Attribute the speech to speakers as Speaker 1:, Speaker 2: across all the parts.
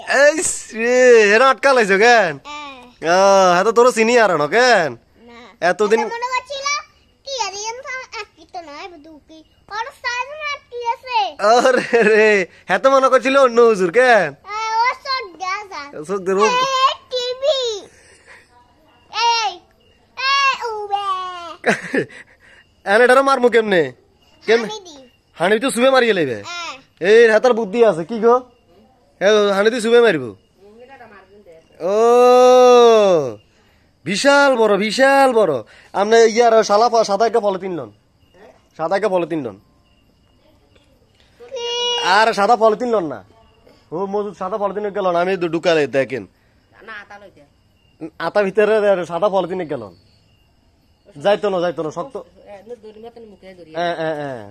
Speaker 1: এই রে এরা আটকা লাইছো কেন এত তোর সিনিয়র ন কেন এতদিন
Speaker 2: মনে করছিল কি আরিয়ান আটকি তো নয় দুকি আর সাইজ না আটকি আছে
Speaker 1: আরে রে এত মনে করছিল অন্য হুজুর কেন
Speaker 2: ও সব গাজা
Speaker 1: সব দেরো
Speaker 2: টিভি এই উবে
Speaker 1: এনে মারমু কেমনে কেমনে হানি তো সুবে মারিয়ে লইবে এই হাতার বুদ্ধি আছে কি গো হানি তুই সুবে মারিব ও বিশাল বড় আপনি ইয়ার সাদা একটা পলিথিন লন আর সাদা পলিথিন লন না ও মজুদ সাদা পলিথিন গেল আমি ঢুকালে দেখেন আতা ভিতরে সাদা পলিথিন গেল যাইতো না শক্ত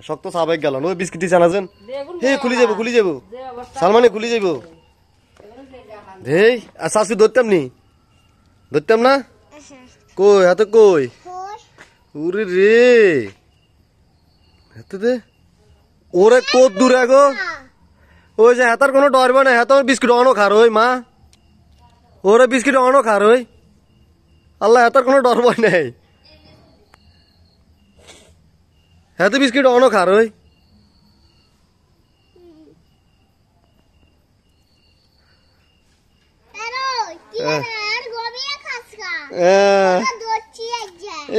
Speaker 1: শক্ত সাবেক গেল ওই বিস্কিট দিছে না হে খুলি যাবো সালমানে খুলি যাবো হেই আর শাশু ধরতাম না কই হাতে কই ওরে রে হাতে দে ওরে কত দূরে গো ওই যে হাতার কোনো ডরবে না হাতে বিস্কিট অনো খার ওই মা ওরে বিস্কিট অনো খার ওই আল্লাহ হাতার কোনো ডর ভয় নাই হাতে বিস্কিট অনো খার ওই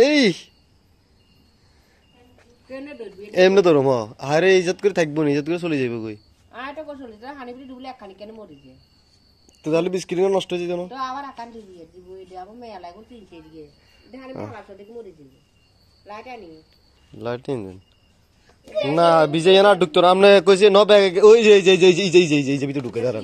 Speaker 1: এই এমনি ধরো মা আরে ইজ্জত করে থাকবো না ইজ্জত করে চলে যাইব কই তো তাহলে বিস্কিট নষ্ট হয়ে যেত না লাইটিং না বিজয় না ঢুকতো না আপনি কইছে ন ব্যাগ ওই যে ভিতরে ঢুকে দাঁড়ান